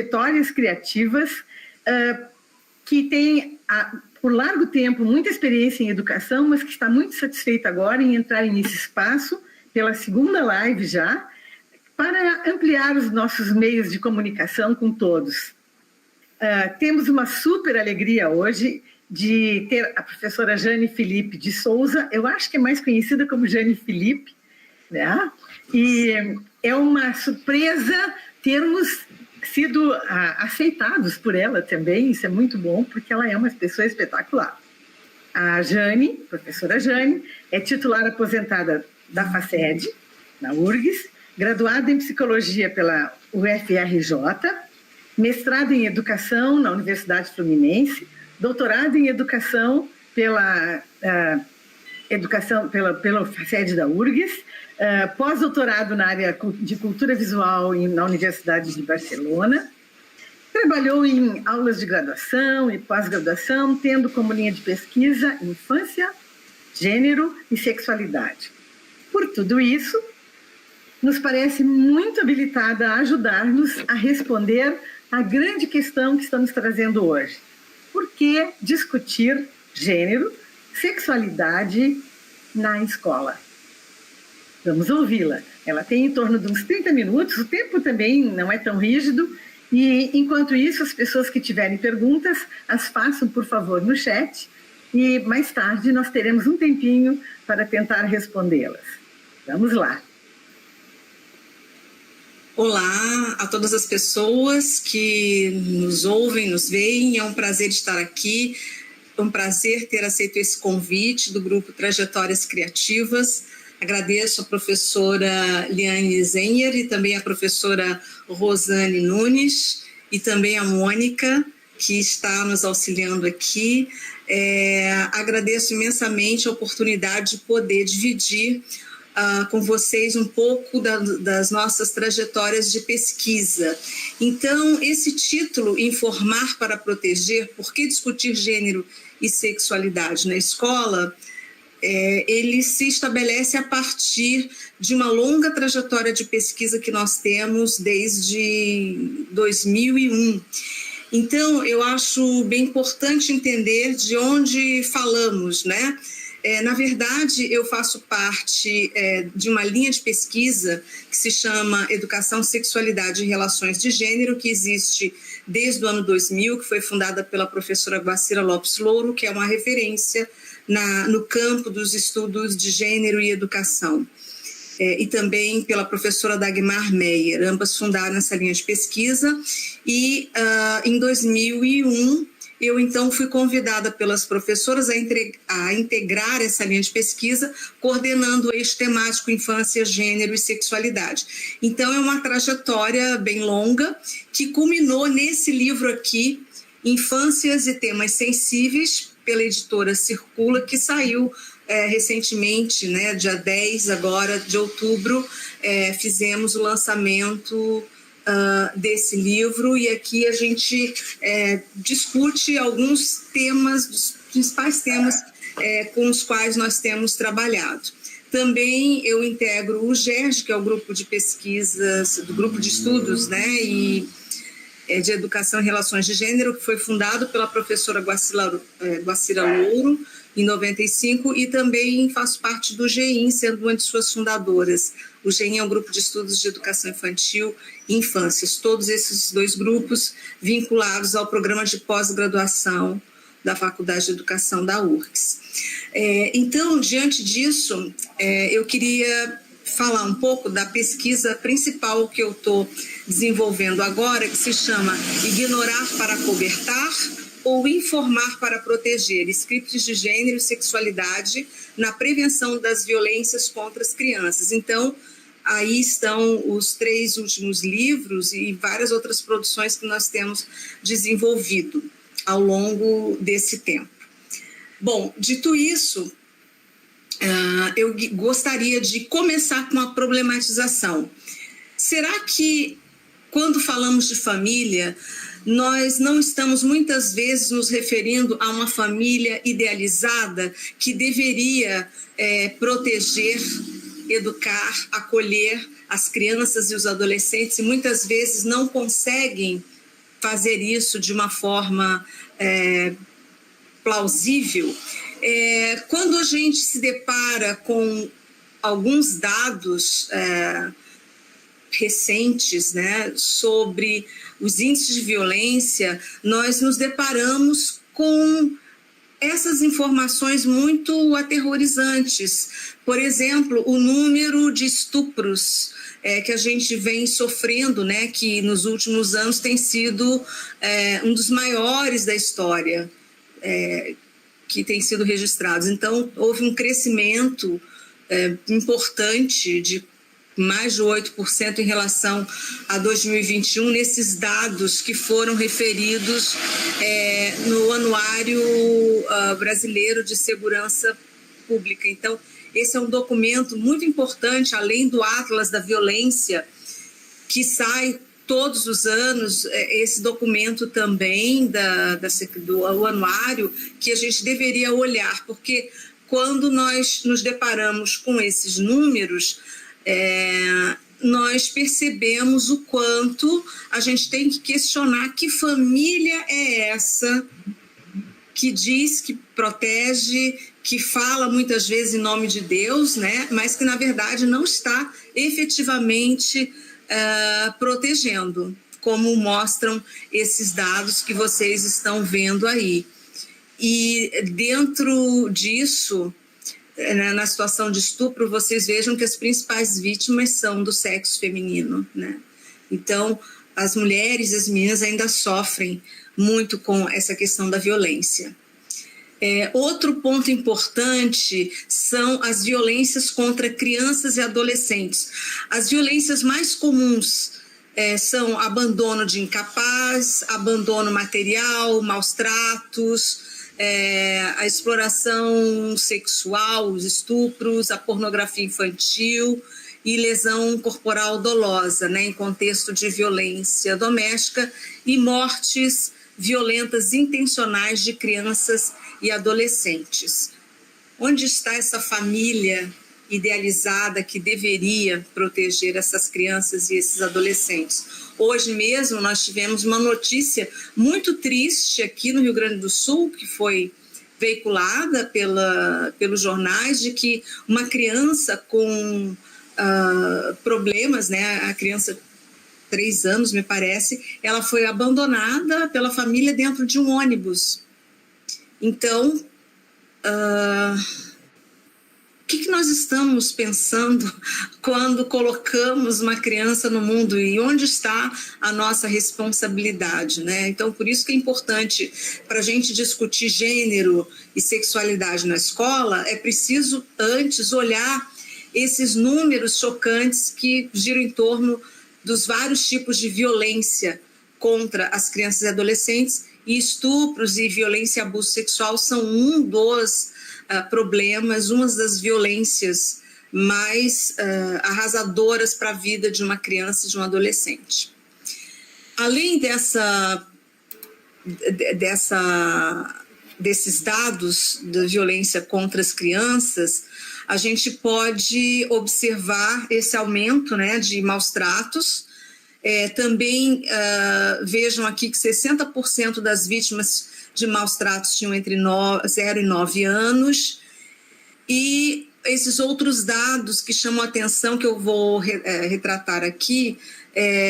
trajetórias criativas, que tem, por largo tempo, muita experiência em educação, mas que está muito satisfeita agora em entrar nesse espaço, pela segunda live já, para ampliar os nossos meios de comunicação com todos. Temos uma super alegria hoje de ter a professora Jane Felipe de Souza, eu acho que é mais conhecida como Jane Felipe, né? E é uma surpresa termos sido aceitados por ela também, isso é muito bom, porque ela é uma pessoa espetacular. A Jane, professora Jane, é titular aposentada da FACED, na URGS, graduada em Psicologia pela UFRJ, mestrado em Educação na Universidade Fluminense, doutorado em Educação pela FACED da URGS, pós-doutorado na área de Cultura Visual na Universidade de Barcelona. Trabalhou em aulas de graduação e pós-graduação, tendo como linha de pesquisa infância, gênero e sexualidade. Por tudo isso, nos parece muito habilitada a ajudar-nos a responder à grande questão que estamos trazendo hoje. Por que discutir gênero, sexualidade na escola? Vamos ouvi-la. Ela tem em torno de uns 30 minutos, o tempo também não é tão rígido, e enquanto isso, as pessoas que tiverem perguntas, as façam, por favor, no chat, e mais tarde nós teremos um tempinho para tentar respondê-las. Vamos lá. Olá a todas as pessoas que nos ouvem, nos veem, é um prazer estar aqui, é um prazer ter aceito esse convite do grupo Trajetórias Criativas. Agradeço a professora Liane Zenher e também a professora Rosane Nunes e também a Mônica, que está nos auxiliando aqui. Agradeço imensamente a oportunidade de poder dividir com vocês um pouco das nossas trajetórias de pesquisa. Então, esse título, Informar para Proteger, por que discutir gênero e sexualidade na escola, ele se estabelece a partir de uma longa trajetória de pesquisa que nós temos desde 2001. Então, eu acho bem importante entender de onde falamos, né? Na verdade, eu faço parte de uma linha de pesquisa que se chama Educação, Sexualidade e Relações de Gênero, que existe desde o ano 2000, que foi fundada pela professora Guacira Lopes Louro, que é uma referência no campo dos estudos de gênero e educação. E também pela professora Dagmar Meyer, ambas fundaram essa linha de pesquisa. E em 2001, eu então fui convidada pelas professoras a integrar essa linha de pesquisa, coordenando o eixo temático Infância, Gênero e Sexualidade. Então é uma trajetória bem longa, que culminou nesse livro aqui, Infâncias e Temas Sensíveis, pela editora Circula, que saiu recentemente, né, dia 10 agora de outubro, fizemos o lançamento desse livro, e aqui a gente discute alguns temas, os principais temas com os quais nós temos trabalhado. Também eu integro o GERG, que é o grupo de pesquisas, do grupo de estudos, né, e de Educação e Relações de Gênero, que foi fundado pela professora Guacira Louro, em 95, e também faço parte do GEIN, sendo uma de suas fundadoras. O GEIN é um grupo de estudos de educação infantil e infâncias, todos esses dois grupos vinculados ao programa de pós-graduação da Faculdade de Educação da URGS. Então, diante disso, eu queria falar um pouco da pesquisa principal que eu estou desenvolvendo agora, que se chama Ignorar para Cobertar ou Informar para Proteger, scripts de gênero e sexualidade na prevenção das violências contra as crianças. Então, aí estão os 3 últimos livros e várias outras produções que nós temos desenvolvido ao longo desse tempo. Bom, dito isso, eu gostaria de começar com uma problematização. Será que, quando falamos de família, nós não estamos muitas vezes nos referindo a uma família idealizada que deveria proteger, educar, acolher as crianças e os adolescentes, e muitas vezes não conseguem fazer isso de uma forma plausível, quando a gente se depara com alguns dados recentes, né, sobre os índices de violência, nós nos deparamos com essas informações muito aterrorizantes. Por exemplo, o número de estupros que a gente vem sofrendo, né, que nos últimos anos tem sido um dos maiores da história, que tem sido registrados. Então, houve um crescimento importante de mais de 8% em relação a 2021, nesses dados que foram referidos no Anuário Brasileiro de Segurança Pública. Então, esse é um documento muito importante, além do Atlas da Violência, que sai todos os anos, esse documento também do anuário, que a gente deveria olhar, porque quando nós nos deparamos com esses números, nós percebemos o quanto a gente tem que questionar que família é essa que diz que protege, que fala muitas vezes em nome de Deus, né? Mas que na verdade não está efetivamente protegendo, como mostram esses dados que vocês estão vendo aí. E dentro disso, na situação de estupro, vocês vejam que as principais vítimas são do sexo feminino, né? Então, as mulheres e as meninas ainda sofrem muito com essa questão da violência. Outro ponto importante são as violências contra crianças e adolescentes. As violências mais comuns são abandono de incapaz, abandono material, maus tratos, a exploração sexual, os estupros, a pornografia infantil e lesão corporal dolosa, né, em contexto de violência doméstica, e mortes violentas intencionais de crianças e adolescentes. Onde está essa família idealizada que deveria proteger essas crianças e esses adolescentes? Hoje mesmo nós tivemos uma notícia muito triste aqui no Rio Grande do Sul, que foi veiculada pelos jornais, de que uma criança com problemas, né, a criança 3 anos, me parece, ela foi abandonada pela família dentro de um ônibus. Então, o que nós estamos pensando quando colocamos uma criança no mundo e onde está a nossa responsabilidade, né? Então, por isso que é importante, para a gente discutir gênero e sexualidade na escola, é preciso antes olhar esses números chocantes que giram em torno dos vários tipos de violência contra as crianças e adolescentes, e estupros e violência e abuso sexual são um dos problemas, uma das violências mais arrasadoras para a vida de uma criança e de um adolescente. Além desses dados da violência contra as crianças, a gente pode observar esse aumento, né, de maus tratos. Também vejam aqui que 60% das vítimas de maus tratos tinham entre 0 e 9 anos. E esses outros dados que chamam a atenção, que eu vou retratar aqui,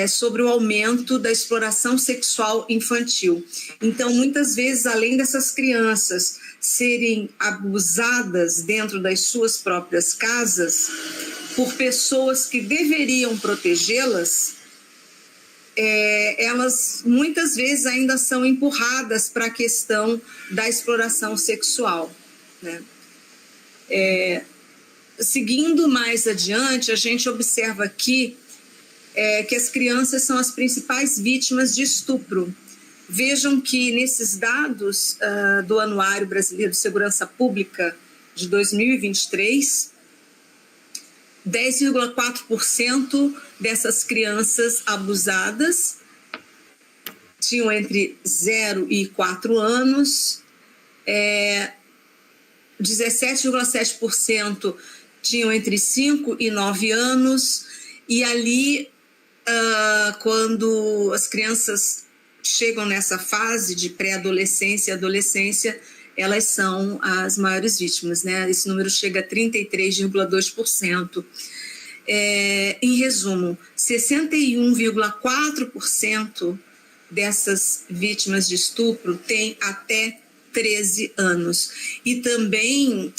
sobre o aumento da exploração sexual infantil. Então, muitas vezes, além dessas crianças serem abusadas dentro das suas próprias casas por pessoas que deveriam protegê-las, elas muitas vezes ainda são empurradas para a questão da exploração sexual, né? Seguindo mais adiante, a gente observa aqui que as crianças são as principais vítimas de estupro. Vejam que nesses dados do Anuário Brasileiro de Segurança Pública de 2023, 10,4% dessas crianças abusadas tinham entre 0 e 4 anos, 17,7% tinham entre 5 e 9 anos, e ali, quando as crianças chegam nessa fase de pré-adolescência e adolescência, elas são as maiores vítimas, né? Esse número chega a 33,2%. Em resumo, 61,4% dessas vítimas de estupro têm até 13 anos. E também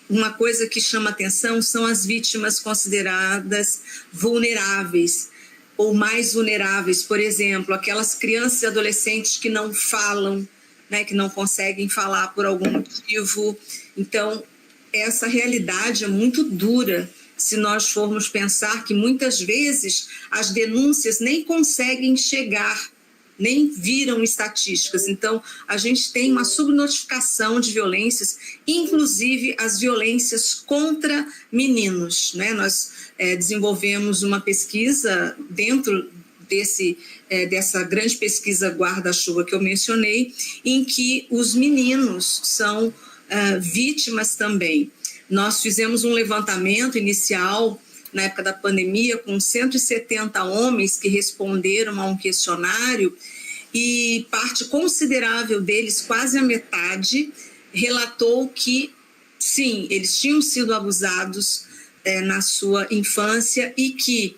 uma coisa que chama atenção são as vítimas consideradas vulneráveis ou mais vulneráveis, por exemplo, aquelas crianças e adolescentes que não falam, né, que não conseguem falar por algum motivo. Então, essa realidade é muito dura se nós formos pensar que muitas vezes as denúncias nem conseguem chegar, nem viram estatísticas. Então, a gente tem uma subnotificação de violências, inclusive as violências contra meninos, né? Nós desenvolvemos uma pesquisa dentro dessa grande pesquisa guarda-chuva que eu mencionei, em que os meninos são vítimas também. Nós fizemos um levantamento inicial na época da pandemia, com 170 homens que responderam a um questionário, e parte considerável deles, quase a metade, relatou que, sim, eles tinham sido abusados na sua infância e que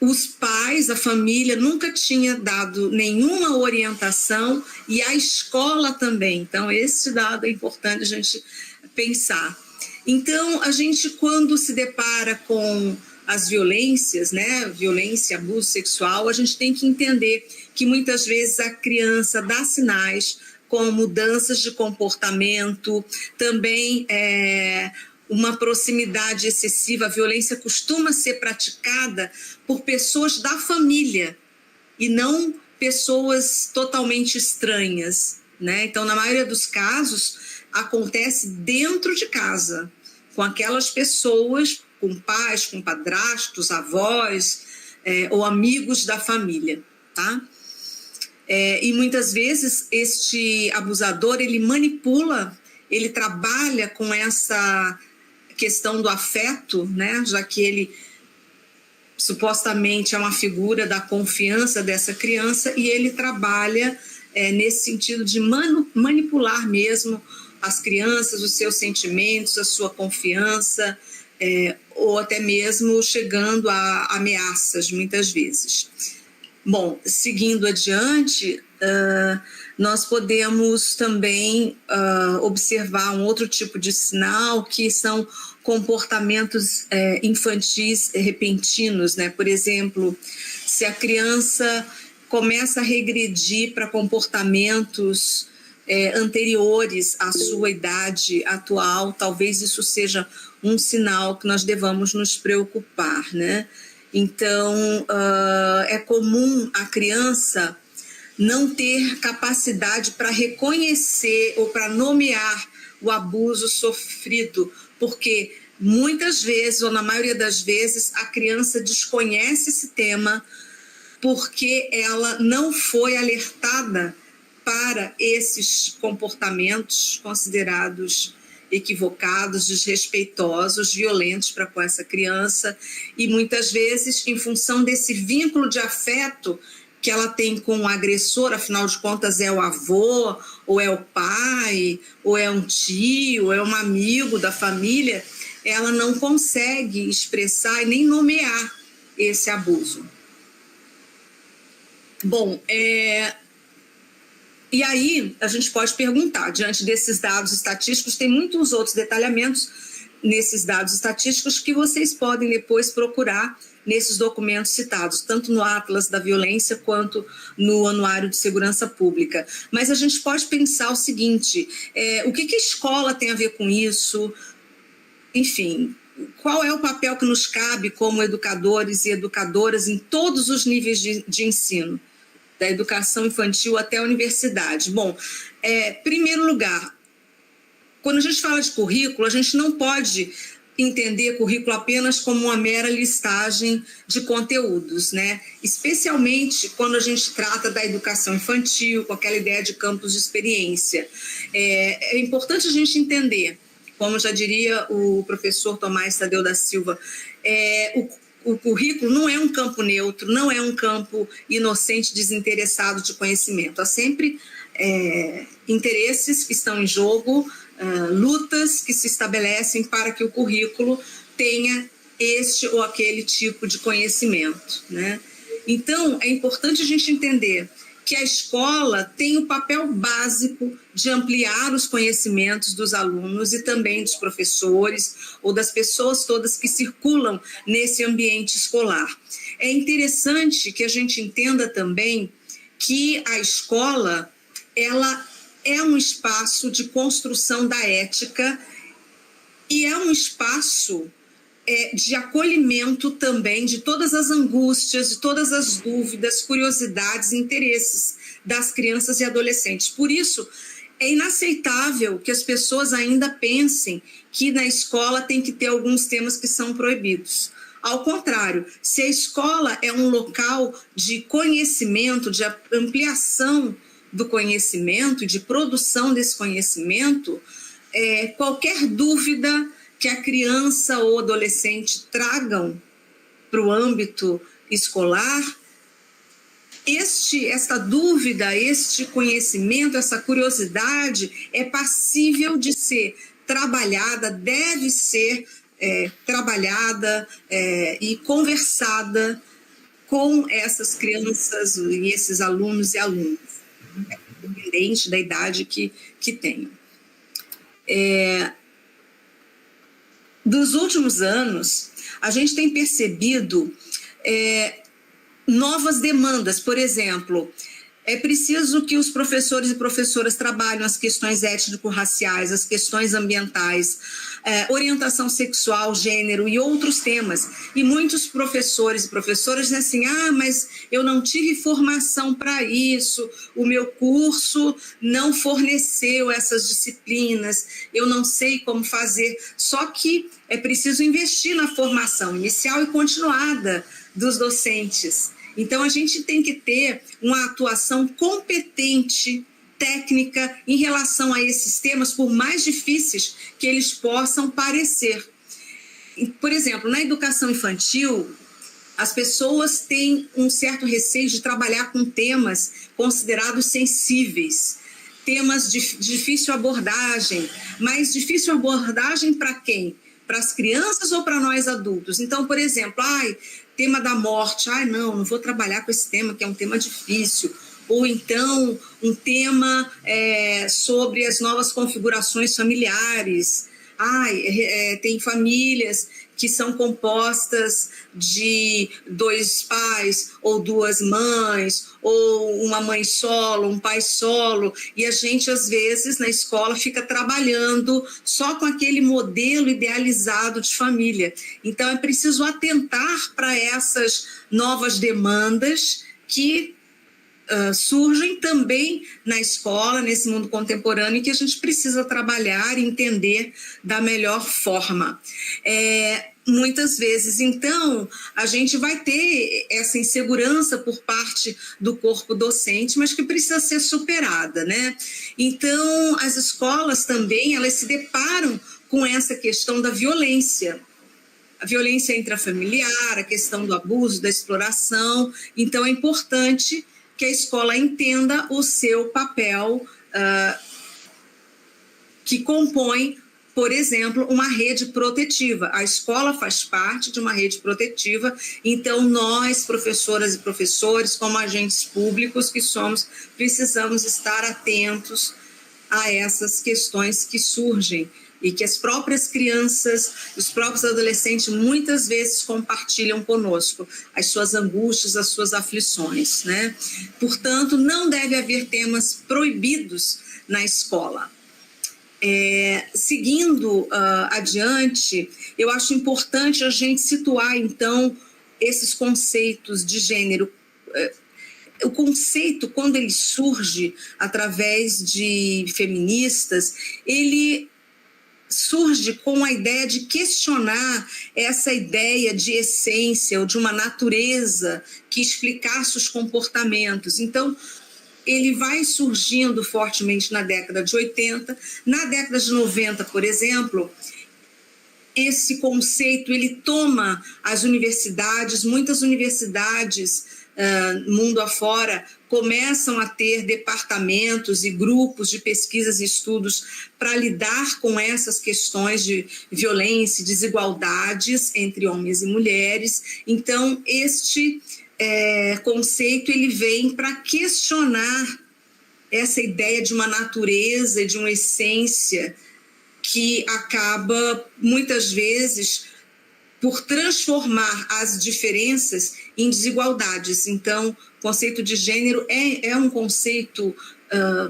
os pais, a família, nunca tinha dado nenhuma orientação, e a escola também. Então, esse dado é importante a gente pensar. Então, a gente, quando se depara com as violências, né, violência, abuso sexual, a gente tem que entender que muitas vezes a criança dá sinais como mudanças de comportamento, também uma proximidade excessiva. A violência costuma ser praticada por pessoas da família e não pessoas totalmente estranhas, né? Então, na maioria dos casos, acontece dentro de casa, com aquelas pessoas, com pais, com padrastos, avós, ou amigos da família, tá? E muitas vezes este abusador, ele manipula, ele trabalha com essa questão do afeto, né? Já que ele supostamente é uma figura da confiança dessa criança, e ele trabalha nesse sentido de manipular mesmo as crianças, os seus sentimentos, a sua confiança, ou até mesmo chegando a ameaças, muitas vezes. Bom, seguindo adiante, nós podemos também observar um outro tipo de sinal, que são comportamentos infantis repentinos, né? Por exemplo, se a criança começa a regredir para comportamentos anteriores à sua idade atual, talvez isso seja um sinal que nós devamos nos preocupar, né? Então, é comum a criança não ter capacidade para reconhecer ou para nomear o abuso sofrido, porque muitas vezes, ou na maioria das vezes, a criança desconhece esse tema porque ela não foi alertada para esses comportamentos considerados equivocados, desrespeitosos, violentos para com essa criança, e muitas vezes, em função desse vínculo de afeto que ela tem com o agressor, afinal de contas é o avô, ou é o pai, ou é um tio, ou é um amigo da família, ela não consegue expressar e nem nomear esse abuso. Bom, e aí a gente pode perguntar, diante desses dados estatísticos, tem muitos outros detalhamentos nesses dados estatísticos que vocês podem depois procurar nesses documentos citados, tanto no Atlas da Violência quanto no Anuário de Segurança Pública. Mas a gente pode pensar o seguinte, o que a escola tem a ver com isso? Enfim, qual é o papel que nos cabe como educadores e educadoras em todos os níveis de ensino, da educação infantil até a universidade? Bom, primeiro lugar, quando a gente fala de currículo, a gente não pode entender currículo apenas como uma mera listagem de conteúdos, né? Especialmente quando a gente trata da educação infantil, com aquela ideia de campos de experiência. É importante a gente entender, como já diria o professor Tomás Tadeu da Silva, o currículo não é um campo neutro, não é um campo inocente, desinteressado de conhecimento. Há sempre interesses que estão em jogo, lutas que se estabelecem para que o currículo tenha este ou aquele tipo de conhecimento, né? Então, é importante a gente entender que a escola tem o papel básico de ampliar os conhecimentos dos alunos e também dos professores ou das pessoas todas que circulam nesse ambiente escolar. É interessante que a gente entenda também que a escola, ela é um espaço de construção da ética e é um espaço de acolhimento também de todas as angústias, de todas as dúvidas, curiosidades e interesses das crianças e adolescentes. Por isso, é inaceitável que as pessoas ainda pensem que na escola tem que ter alguns temas que são proibidos. Ao contrário, se a escola é um local de conhecimento, de ampliação do conhecimento, de produção desse conhecimento, qualquer dúvida que a criança ou adolescente tragam para o âmbito escolar, esta dúvida, este conhecimento, essa curiosidade é passível de ser trabalhada, deve ser trabalhada e conversada com essas crianças e esses alunos e alunas, independente da idade que tenham. Dos últimos anos, a gente tem percebido novas demandas. Por exemplo, é preciso que os professores e professoras trabalhem as questões étnico-raciais, as questões ambientais, orientação sexual, gênero e outros temas. E muitos professores e professoras dizem assim, mas eu não tive formação para isso, o meu curso não forneceu essas disciplinas, eu não sei como fazer. Só que é preciso investir na formação inicial e continuada dos docentes. Então, a gente tem que ter uma atuação competente, técnica, em relação a esses temas, por mais difíceis que eles possam parecer. Por exemplo, na educação infantil, as pessoas têm um certo receio de trabalhar com temas considerados sensíveis, temas de difícil abordagem, mas difícil abordagem para quem? Para as crianças ou para nós adultos? Então, por exemplo, tema da morte, não vou trabalhar com esse tema, que é um tema difícil. Ou então, um tema sobre as novas configurações familiares. Tem famílias que são compostas de 2 pais ou 2 mães, ou uma mãe solo, um pai solo, e a gente, às vezes, na escola, fica trabalhando só com aquele modelo idealizado de família. Então, é preciso atentar para essas novas demandas que surgem também na escola, nesse mundo contemporâneo, que a gente precisa trabalhar e entender da melhor forma. Muitas vezes, então, a gente vai ter essa insegurança por parte do corpo docente, mas que precisa ser superada, né? Então, as escolas também, elas se deparam com essa questão da violência. A violência intrafamiliar, a questão do abuso, da exploração. Então, é importante que a escola entenda o seu papel, que compõe, por exemplo, uma rede protetiva. A escola faz parte de uma rede protetiva, então nós, professoras e professores, como agentes públicos que somos, precisamos estar atentos a essas questões que surgem e que as próprias crianças, os próprios adolescentes muitas vezes compartilham conosco as suas angústias, as suas aflições, né? Portanto, não deve haver temas proibidos na escola. Seguindo adiante, eu acho importante a gente situar, então, esses conceitos de gênero. O conceito, quando ele surge através de feministas, ele surge com a ideia de questionar essa ideia de essência ou de uma natureza que explicasse os comportamentos. Então, ele vai surgindo fortemente na década de 80. Na década de 90, por exemplo, esse conceito ele toma as universidades, muitas universidades mundo afora começam a ter departamentos e grupos de pesquisas e estudos para lidar com essas questões de violência e desigualdades entre homens e mulheres. Então, este conceito ele vem para questionar essa ideia de uma natureza, de uma essência que acaba, muitas vezes, por transformar as diferenças em desigualdades. Então, o conceito de gênero é um conceito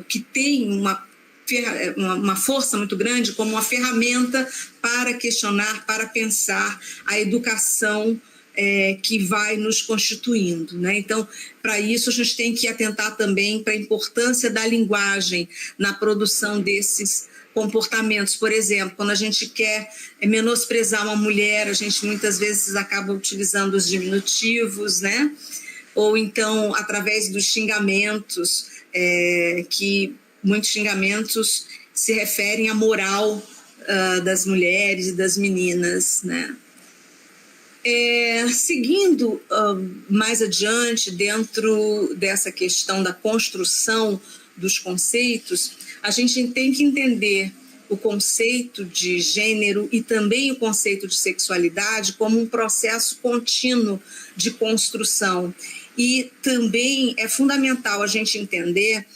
que tem uma força muito grande como uma ferramenta para questionar, para pensar a educação que vai nos constituindo, né? Então, para isso, a gente tem que atentar também para a importância da linguagem na produção desses comportamentos. Por exemplo, quando a gente quer menosprezar uma mulher, a gente muitas vezes acaba utilizando os diminutivos, né? Ou então, através dos xingamentos, que muitos xingamentos se referem à moral das mulheres e das meninas, né? Seguindo mais adiante, dentro dessa questão da construção dos conceitos, a gente tem que entender o conceito de gênero e também o conceito de sexualidade como um processo contínuo de construção. E também é fundamental a gente entender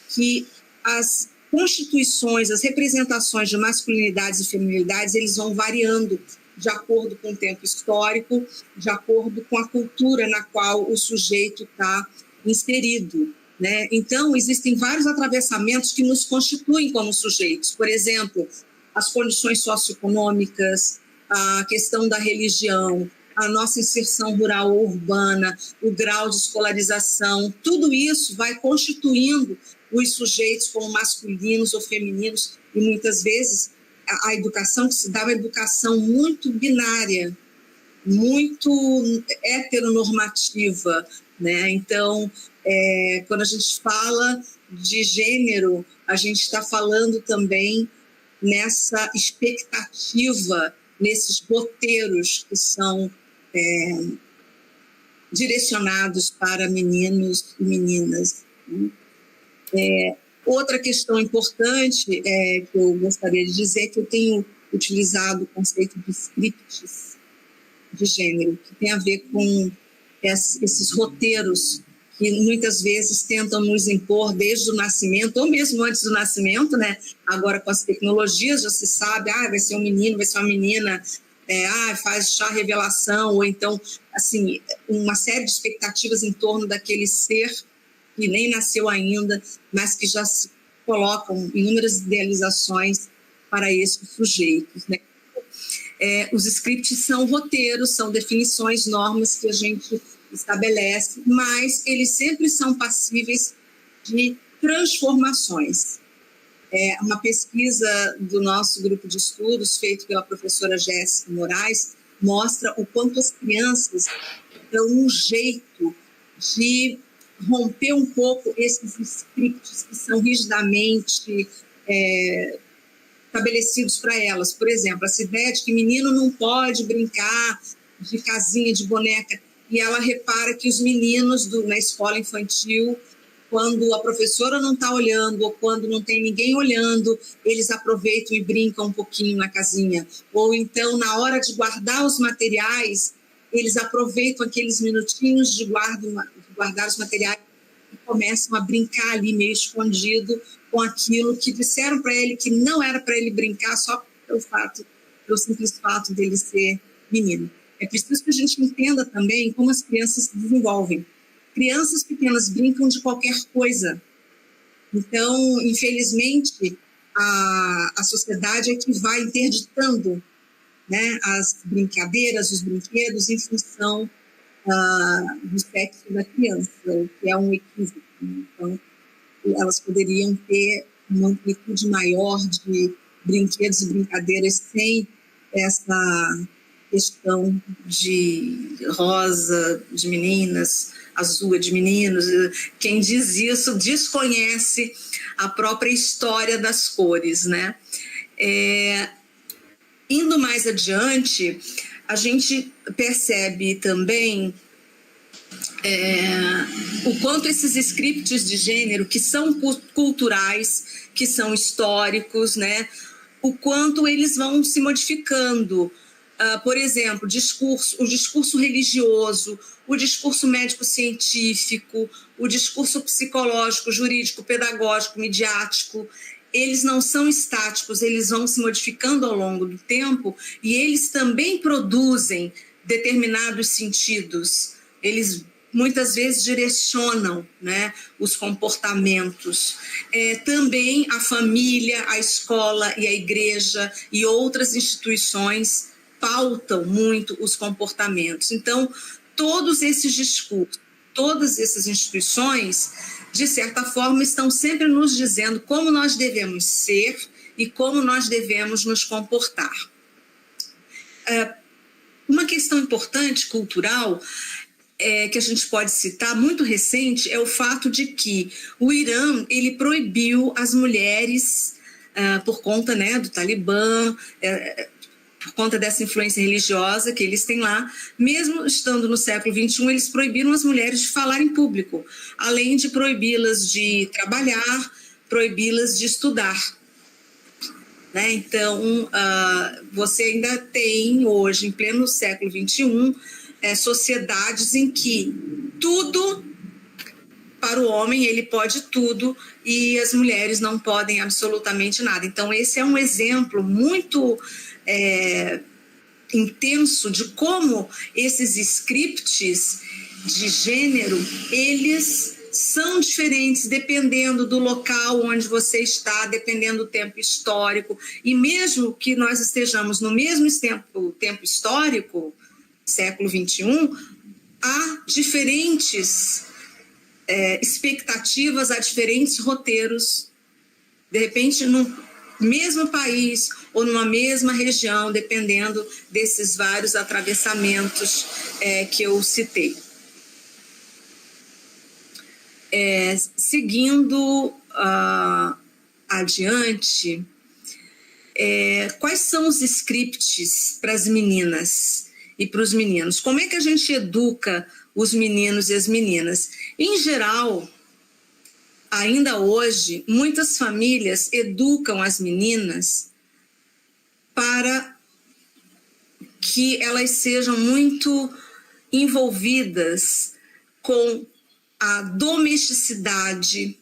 que as constituições, as representações de masculinidades e feminilidades, eles vão variando de acordo com o tempo histórico, de acordo com a cultura na qual o sujeito está inserido, né? Então, existem vários atravessamentos que nos constituem como sujeitos. Por exemplo, as condições socioeconômicas, a questão da religião, a nossa inserção rural ou urbana, o grau de escolarização, tudo isso vai constituindo os sujeitos como masculinos ou femininos, e muitas vezes a educação que se dá é uma educação muito binária, muito heteronormativa, né? Então, quando a gente fala de gênero, a gente está falando também nessa expectativa, nesses roteiros que são direcionados para meninos e meninas. Outra questão importante que eu gostaria de dizer é que eu tenho utilizado o conceito de scripts de gênero, que tem a ver com esses roteiros que muitas vezes tentam nos impor desde o nascimento, ou mesmo antes do nascimento, né? Agora com as tecnologias já se sabe, vai ser um menino, vai ser uma menina, faz chá revelação, ou então, assim, uma série de expectativas em torno daquele ser que nem nasceu ainda, mas que já se colocam inúmeras idealizações para esses sujeitos, né? Os scripts são roteiros, são definições, normas que a gente estabelece, mas eles sempre são passíveis de transformações. Uma pesquisa do nosso grupo de estudos, feito pela professora Jéssica Moraes, mostra o quanto as crianças dão um jeito de romper um pouco esses scripts que são rigidamente estabelecidos para elas. Por exemplo, essa ideia de que menino não pode brincar de casinha, de boneca, e ela repara que os meninos na escola infantil, quando a professora não está olhando ou quando não tem ninguém olhando, eles aproveitam e brincam um pouquinho na casinha. Ou então, na hora de guardar os materiais, eles aproveitam aqueles minutinhos de guardar os materiais e começam a brincar ali meio escondido com aquilo que disseram para ele que não era para ele brincar só pelo simples fato dele ser menino. É preciso que a gente entenda também como as crianças se desenvolvem. Crianças pequenas brincam de qualquer coisa. Então, infelizmente, a sociedade é que vai interditando, né, as brincadeiras, os brinquedos, em função do sexo da criança, o que é um equívoco. Então, elas poderiam ter uma amplitude maior de brinquedos e brincadeiras sem essa questão de rosa de meninas, azul de meninos. Quem diz isso desconhece a própria história das cores, né? Indo mais adiante, a gente percebe também o quanto esses scripts de gênero, que são culturais, que são históricos, né, o quanto eles vão se modificando. Por exemplo, o discurso religioso, o discurso médico-científico, o discurso psicológico, jurídico, pedagógico, midiático, eles não são estáticos, eles vão se modificando ao longo do tempo e eles também produzem determinados sentidos. Eles muitas vezes direcionam, né, os comportamentos. Também a família, a escola e a igreja e outras instituições pautam muito os comportamentos. Então, todos esses discursos, todas essas instituições, de certa forma, estão sempre nos dizendo como nós devemos ser e como nós devemos nos comportar. Uma questão importante, cultural, que a gente pode citar, muito recente, é o fato de que o Irã ele proibiu as mulheres, por conta, né, do Talibã, por conta dessa influência religiosa que eles têm lá, mesmo estando no século XXI, eles proibiram as mulheres de falar em público, além de proibi-las de trabalhar, proibi-las de estudar. Né? Então, você ainda tem hoje, em pleno século XXI, sociedades em que tudo, para o homem, ele pode tudo e as mulheres não podem absolutamente nada. Então, esse é um exemplo muito intenso de como esses scripts de gênero, eles são diferentes dependendo do local onde você está, dependendo do tempo histórico. E mesmo que nós estejamos no mesmo tempo histórico, século XXI, há diferentes expectativas, há diferentes roteiros, de repente, num mesmo país ou numa mesma região, dependendo desses vários atravessamentos que eu citei. Seguindo adiante, quais são os scripts para as meninas e para os meninos? Como é que a gente educa os meninos e as meninas? Em geral, ainda hoje, muitas famílias educam as meninas para que elas sejam muito envolvidas com a domesticidade,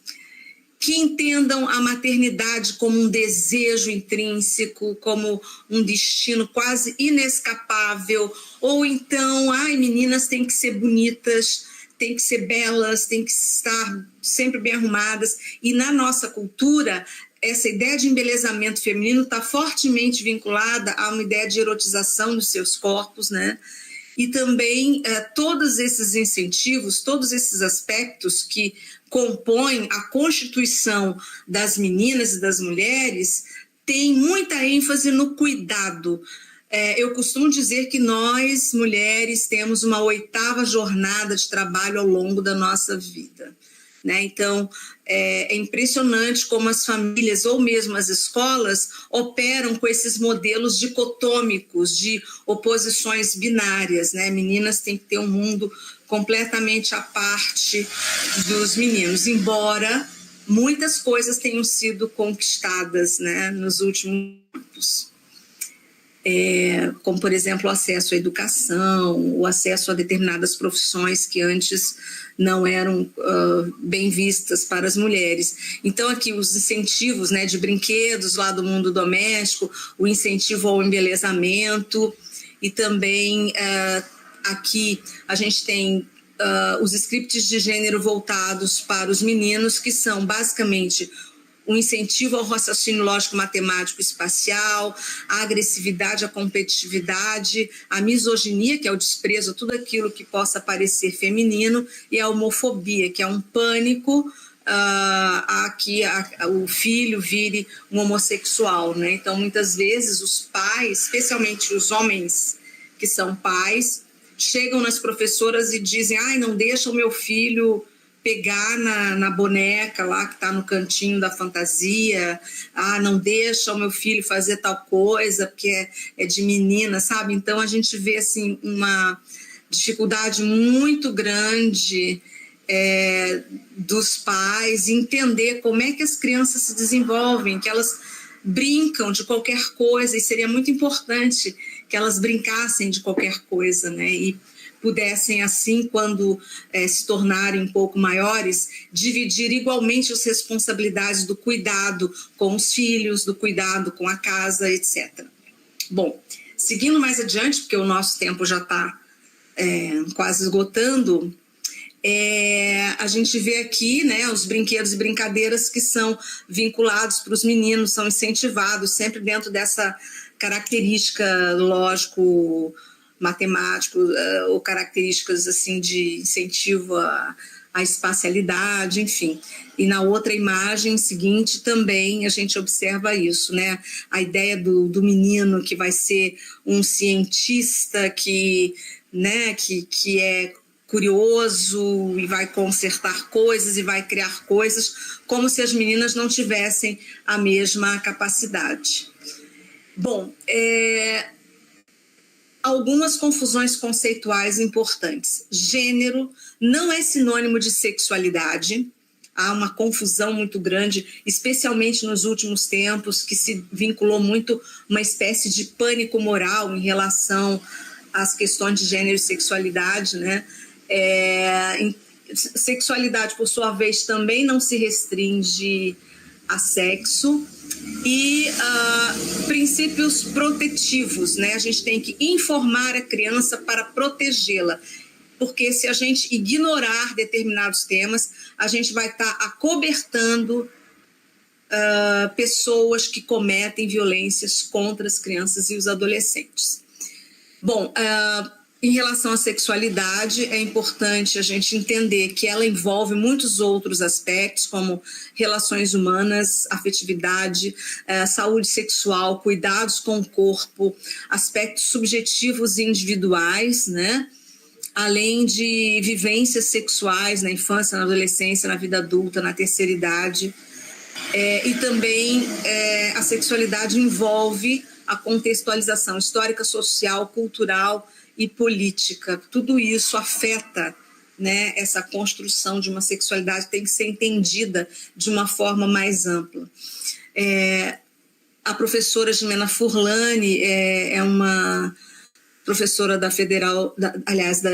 que entendam a maternidade como um desejo intrínseco, como um destino quase inescapável, ou então, meninas têm que ser bonitas, têm que ser belas, têm que estar sempre bem arrumadas. E na nossa cultura, essa ideia de embelezamento feminino está fortemente vinculada a uma ideia de erotização dos seus corpos, né? E também todos esses incentivos, todos esses aspectos que compõem a constituição das meninas e das mulheres têm muita ênfase no cuidado. Eu costumo dizer que nós, mulheres, temos uma 8ª jornada de trabalho ao longo da nossa vida. Né? Então, é impressionante como as famílias ou mesmo as escolas operam com esses modelos dicotômicos de oposições binárias. Né? Meninas têm que ter um mundo completamente à parte dos meninos, embora muitas coisas tenham sido conquistadas, né, nos últimos tempos. Como, por exemplo, o acesso à educação, o acesso a determinadas profissões que antes não eram bem vistas para as mulheres. Então, aqui os incentivos, né, de brinquedos lá do mundo doméstico, o incentivo ao embelezamento e também aqui a gente tem os scripts de gênero voltados para os meninos, que são basicamente o incentivo ao raciocínio lógico-matemático espacial, a agressividade, a competitividade, a misoginia, que é o desprezo a tudo aquilo que possa parecer feminino, e a homofobia, que é um pânico a que o filho vire um homossexual. Né? Então, muitas vezes, os pais, especialmente os homens que são pais, chegam nas professoras e dizem: não deixa o meu filho pegar na boneca lá que está no cantinho da fantasia, não deixa o meu filho fazer tal coisa porque é de menina, sabe? Então a gente vê assim uma dificuldade muito grande dos pais entender como é que as crianças se desenvolvem, que elas brincam de qualquer coisa, e seria muito importante que elas brincassem de qualquer coisa, né? E pudessem, assim, quando se tornarem um pouco maiores, dividir igualmente as responsabilidades do cuidado com os filhos, do cuidado com a casa, etc. Bom, seguindo mais adiante, porque o nosso tempo já está quase esgotando, a gente vê aqui, né, os brinquedos e brincadeiras que são vinculados para os meninos, são incentivados sempre dentro dessa característica lógico-matemático, ou características assim de incentivo à espacialidade, enfim. E na outra imagem seguinte também a gente observa isso, né? A ideia do menino que vai ser um cientista que é curioso e vai consertar coisas e vai criar coisas, como se as meninas não tivessem a mesma capacidade. Bom, algumas confusões conceituais importantes. Gênero não é sinônimo de sexualidade. Há uma confusão muito grande, especialmente nos últimos tempos, que se vinculou muito uma espécie de pânico moral em relação às questões de gênero e sexualidade, né? Sexualidade, por sua vez, também não se restringe a sexo. E princípios protetivos, né? A gente tem que informar a criança para protegê-la, porque se a gente ignorar determinados temas, a gente vai estar acobertando pessoas que cometem violências contra as crianças e os adolescentes. Bom, em relação à sexualidade, é importante a gente entender que ela envolve muitos outros aspectos, como relações humanas, afetividade, saúde sexual, cuidados com o corpo, aspectos subjetivos e individuais, né? Além de vivências sexuais na infância, na adolescência, na vida adulta, na terceira idade. E também a sexualidade envolve a contextualização histórica, social, cultural e política. Tudo isso afeta, né, essa construção de uma sexualidade, tem que ser entendida de uma forma mais ampla. A professora Jimena Furlani é uma professora da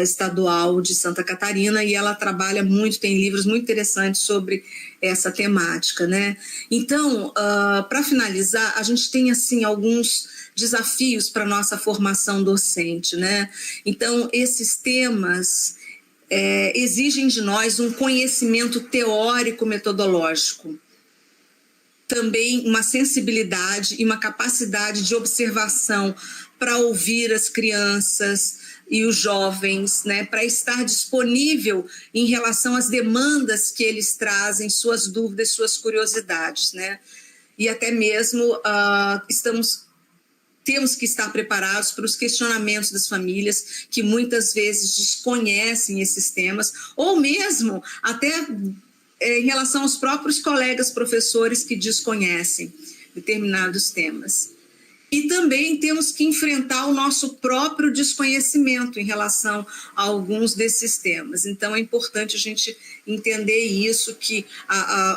Estadual de Santa Catarina, e ela trabalha muito, tem livros muito interessantes sobre essa temática, né? Então, para finalizar, a gente tem assim alguns desafios para a nossa formação docente, né? Então, esses temas exigem de nós um conhecimento teórico metodológico, também uma sensibilidade e uma capacidade de observação para ouvir as crianças e os jovens, né, para estar disponível em relação às demandas que eles trazem, suas dúvidas, suas curiosidades, né? E até mesmo temos que estar preparados para os questionamentos das famílias, que muitas vezes desconhecem esses temas, ou mesmo até em relação aos próprios colegas professores que desconhecem determinados temas. E também temos que enfrentar o nosso próprio desconhecimento em relação a alguns desses temas. Então, é importante a gente entender isso, que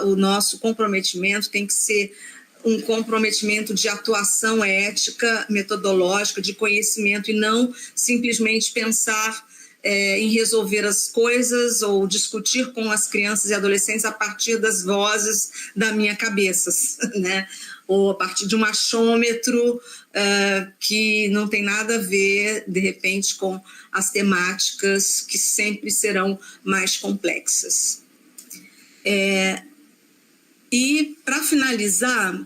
o nosso comprometimento tem que ser um comprometimento de atuação ética, metodológica, de conhecimento, e não simplesmente pensar em resolver as coisas ou discutir com as crianças e adolescentes a partir das vozes da minha cabeça, né? Ou a partir de um achômetro que não tem nada a ver, de repente, com as temáticas que sempre serão mais complexas. E, para finalizar,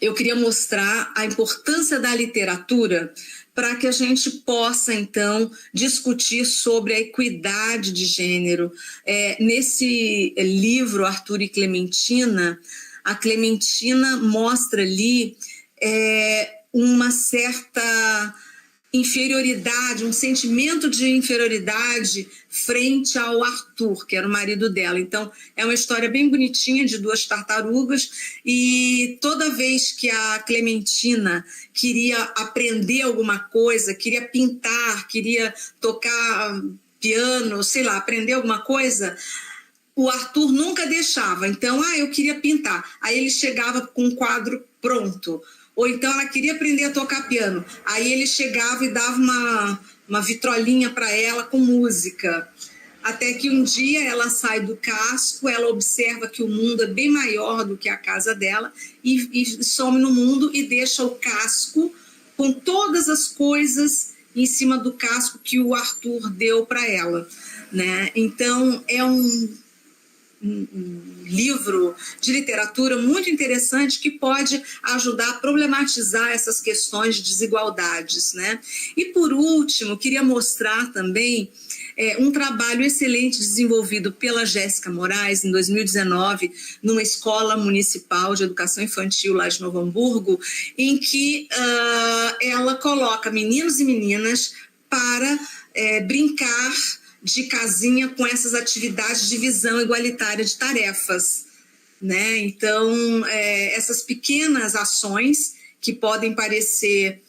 eu queria mostrar a importância da literatura para que a gente possa, então, discutir sobre a equidade de gênero. Nesse livro, Arthur e Clementina, a Clementina mostra ali uma certa inferioridade, um sentimento de inferioridade frente ao Arthur, que era o marido dela. Então, é uma história bem bonitinha de duas tartarugas, e toda vez que a Clementina queria aprender alguma coisa, queria pintar, queria tocar piano, sei lá, aprender alguma coisa, o Arthur nunca deixava. Então, eu queria pintar. Aí ele chegava com um quadro pronto. Ou então ela queria aprender a tocar piano. Aí ele chegava e dava uma vitrolinha para ela com música. Até que um dia ela sai do casco, ela observa que o mundo é bem maior do que a casa dela e some no mundo e deixa o casco com todas as coisas em cima do casco que o Arthur deu para ela, né? Então, é um livro de literatura muito interessante que pode ajudar a problematizar essas questões de desigualdades, né? E, por último, queria mostrar também um trabalho excelente desenvolvido pela Jéssica Moraes em 2019, numa escola municipal de educação infantil lá de Novo Hamburgo, em que ela coloca meninos e meninas para brincar de casinha com essas atividades de divisão igualitária de tarefas, né? Então, essas pequenas ações que podem parecer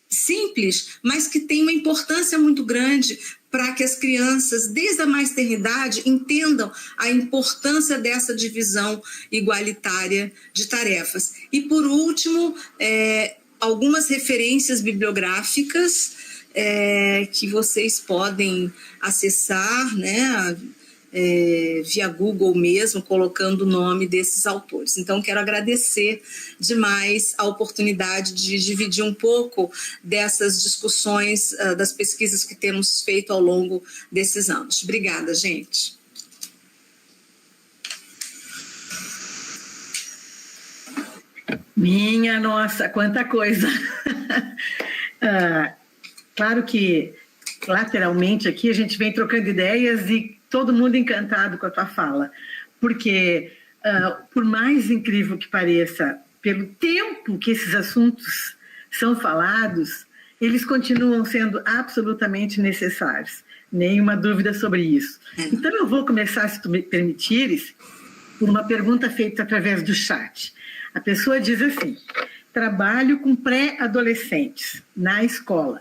simples, mas que têm uma importância muito grande para que as crianças, desde a mais tenra idade, entendam a importância dessa divisão igualitária de tarefas. E, por último, algumas referências bibliográficas que vocês podem acessar, né, via Google mesmo, colocando o nome desses autores. Então, quero agradecer demais a oportunidade de dividir um pouco dessas discussões, das pesquisas que temos feito ao longo desses anos. Obrigada, gente. Minha nossa, quanta coisa! Claro que, lateralmente aqui, a gente vem trocando ideias e todo mundo encantado com a tua fala, porque, por mais incrível que pareça, pelo tempo que esses assuntos são falados, eles continuam sendo absolutamente necessários, nenhuma dúvida sobre isso. Então, eu vou começar, se tu me permitires, por uma pergunta feita através do chat. A pessoa diz assim: trabalho com pré-adolescentes na escola.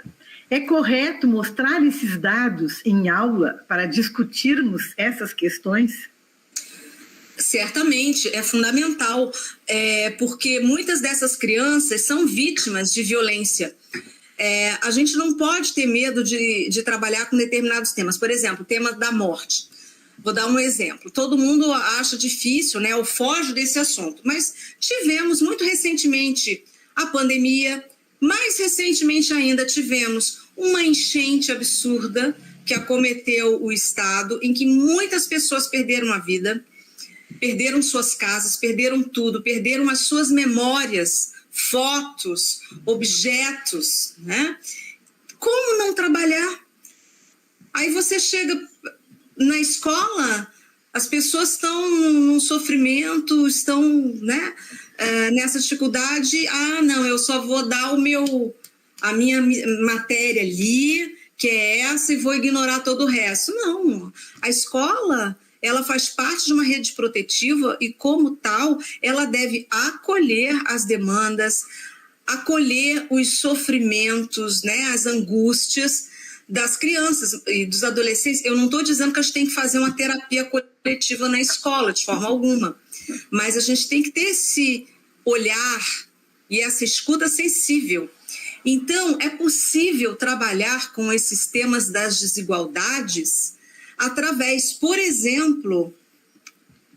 É correto mostrar esses dados em aula para discutirmos essas questões? Certamente, é fundamental, porque muitas dessas crianças são vítimas de violência. A gente não pode ter medo de trabalhar com determinados temas. Por exemplo, o tema da morte. Vou dar um exemplo. Todo mundo acha difícil, né, ou foge desse assunto, mas tivemos muito recentemente a pandemia. Mais recentemente ainda tivemos uma enchente absurda que acometeu o estado, em que muitas pessoas perderam a vida, perderam suas casas, perderam tudo, perderam as suas memórias, fotos, objetos, né? Como não trabalhar? Aí você chega na escola, as pessoas estão num sofrimento, estão, né, nessa dificuldade. Não, eu só vou dar a minha matéria ali, que é essa, e vou ignorar todo o resto. Não, a escola, ela faz parte de uma rede protetiva e, como tal, ela deve acolher as demandas, acolher os sofrimentos, né, as angústias das crianças e dos adolescentes. Eu não estou dizendo que a gente tem que fazer uma terapia coletiva na escola, de forma alguma, mas a gente tem que ter esse olhar e essa escuta sensível. Então, é possível trabalhar com esses temas das desigualdades através, por exemplo,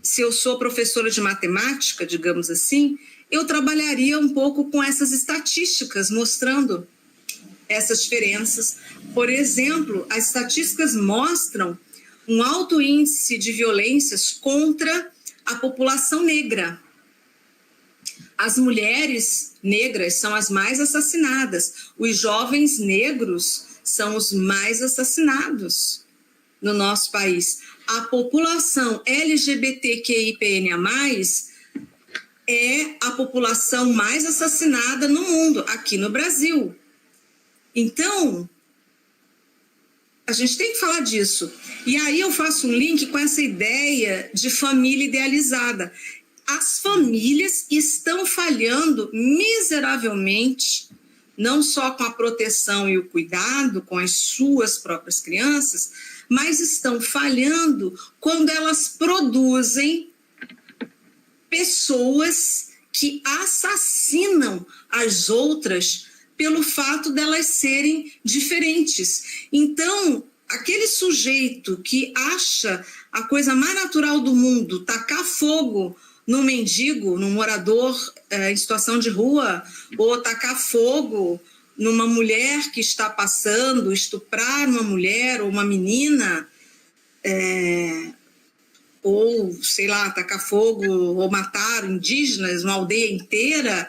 se eu sou professora de matemática, digamos assim, eu trabalharia um pouco com essas estatísticas, mostrando essas diferenças. Por exemplo, as estatísticas mostram um alto índice de violências contra a população negra. As mulheres negras são as mais assassinadas. Os jovens negros são os mais assassinados no nosso país. A população LGBTQIPNA+, é a população mais assassinada no mundo, aqui no Brasil. Então, a gente tem que falar disso. E aí eu faço um link com essa ideia de família idealizada. As famílias estão falhando miseravelmente, não só com a proteção e o cuidado com as suas próprias crianças, mas estão falhando quando elas produzem pessoas que assassinam as outras pelo fato delas serem diferentes. Então, aquele sujeito que acha a coisa mais natural do mundo tacar fogo num mendigo, num morador em situação de rua, ou tacar fogo numa mulher que está passando, estuprar uma mulher ou uma menina, ou, sei lá, tacar fogo ou matar indígenas, uma aldeia inteira.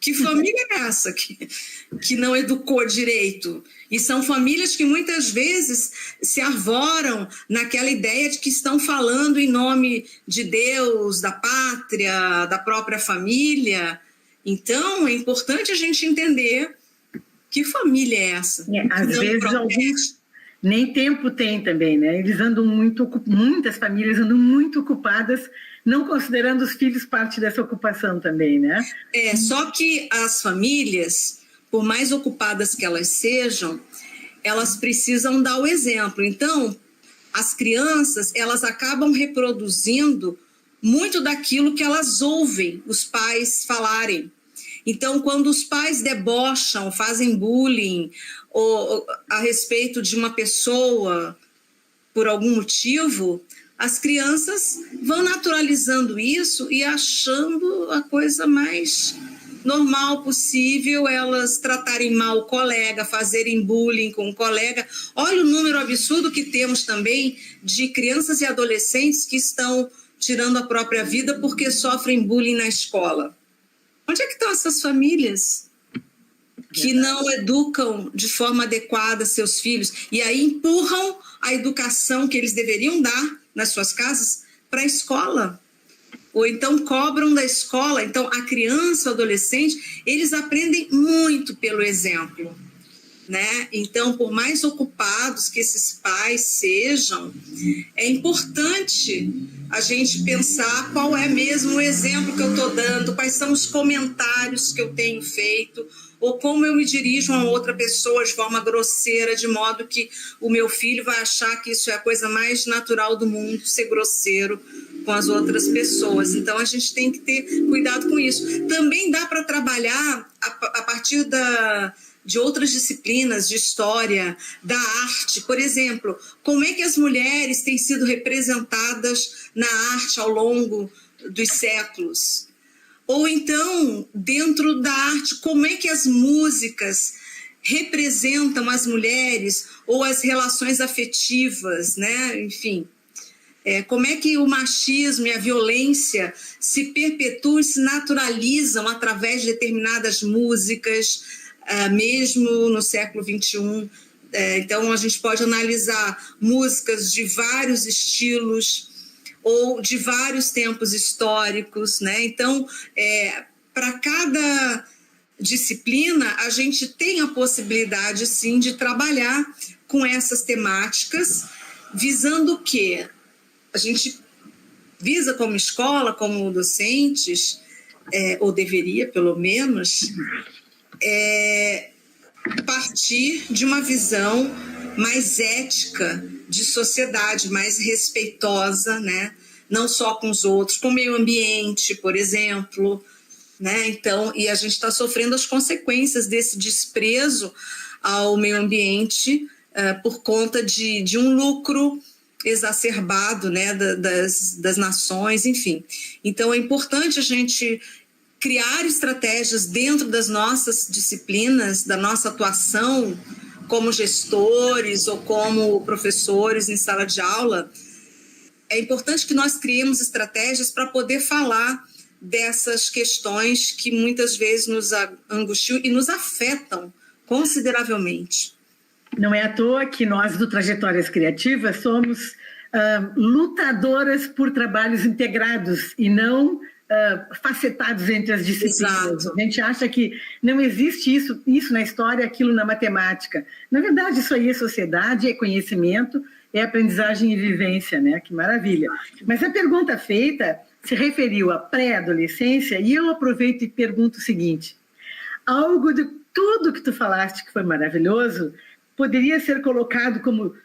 Que família é essa que não educou direito? E são famílias que muitas vezes se arvoram naquela ideia de que estão falando em nome de Deus, da pátria, da própria família. Então, é importante a gente entender que família é essa. Às vezes, alguns nem tempo tem também, né? Eles andam muitas famílias andam muito ocupadas, não considerando os filhos parte dessa ocupação também, né? Só que as famílias, por mais ocupadas que elas sejam, elas precisam dar o exemplo. Então, as crianças, elas acabam reproduzindo muito daquilo que elas ouvem os pais falarem. Então, quando os pais debocham, fazem bullying ou a respeito de uma pessoa por algum motivo, as crianças vão naturalizando isso e achando a coisa mais normal possível, elas tratarem mal o colega, fazerem bullying com o colega. Olha o número absurdo que temos também de crianças e adolescentes que estão tirando a própria vida porque sofrem bullying na escola. Onde é que estão essas famílias que não educam de forma adequada seus filhos e aí empurram a educação que eles deveriam dar nas suas casas para a escola? Ou então cobram da escola. Então, a criança, o adolescente, eles aprendem muito pelo exemplo, né? Então, por mais ocupados que esses pais sejam, é importante a gente pensar qual é mesmo o exemplo que eu estou dando, quais são os comentários que eu tenho feito, ou como eu me dirijo a outra pessoa de forma grosseira, de modo que o meu filho vai achar que isso é a coisa mais natural do mundo, ser grosseiro com as outras pessoas. Então, a gente tem que ter cuidado com isso. Também dá para trabalhar a partir de outras disciplinas, de história, da arte. Por exemplo, como é que as mulheres têm sido representadas na arte ao longo dos séculos? Ou então, dentro da arte, como é que as músicas representam as mulheres ou as relações afetivas, né? Enfim, como é que o machismo e a violência se perpetuam e se naturalizam através de determinadas músicas, mesmo no século XXI. Então, a gente pode analisar músicas de vários estilos ou de vários tempos históricos, né? Então, para cada disciplina, a gente tem a possibilidade, sim, de trabalhar com essas temáticas, visando o quê? A gente visa como escola, como docentes, ou deveria, pelo menos, partir de uma visão mais ética de sociedade, mais respeitosa, né? Não só com os outros, com o meio ambiente, por exemplo, né? Então, e a gente está sofrendo as consequências desse desprezo ao meio ambiente por conta de um lucro exacerbado, né? das nações, enfim. Então, é importante a gente criar estratégias dentro das nossas disciplinas, da nossa atuação como gestores ou como professores em sala de aula. É importante que nós criemos estratégias para poder falar dessas questões que muitas vezes nos angustiam e nos afetam consideravelmente. Não é à toa que nós, do Trajetórias Criativas, somos lutadoras por trabalhos integrados e não facetados entre as disciplinas. Exato. A gente acha que não existe isso na história, aquilo na matemática. Na verdade, isso aí é sociedade, é conhecimento, é aprendizagem e vivência, né? Que maravilha. Mas a pergunta feita se referiu à pré-adolescência e eu aproveito e pergunto o seguinte: algo de tudo que tu falaste que foi maravilhoso poderia ser colocado como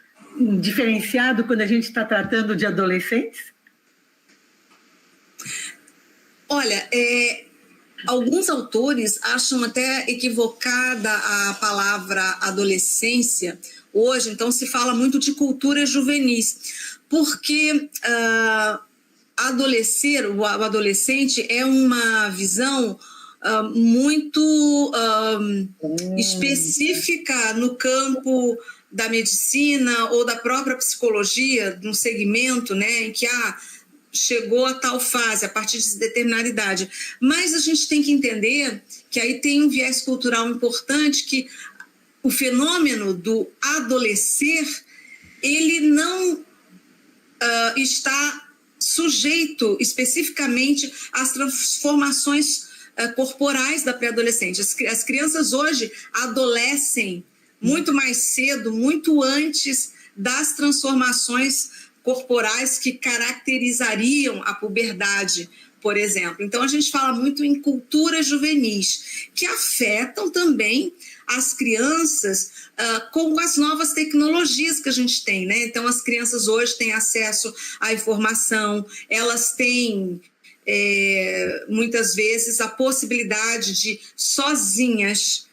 diferenciado quando a gente está tratando de adolescentes? Olha, alguns autores acham até equivocada a palavra adolescência hoje, então se fala muito de cultura juvenis, porque o adolescente é uma visão muito específica no campo da medicina ou da própria psicologia, de um segmento, né, em que chegou a tal fase, a partir de determinada idade. Mas a gente tem que entender que aí tem um viés cultural importante, que o fenômeno do adolescer, ele não está sujeito especificamente às transformações corporais da pré-adolescente. As crianças hoje adolescem muito mais cedo, muito antes das transformações corporais que caracterizariam a puberdade, por exemplo. Então, a gente fala muito em culturas juvenis, que afetam também as crianças com as novas tecnologias que a gente tem, né? Então, as crianças hoje têm acesso à informação, elas têm, muitas vezes, a possibilidade de, sozinhas,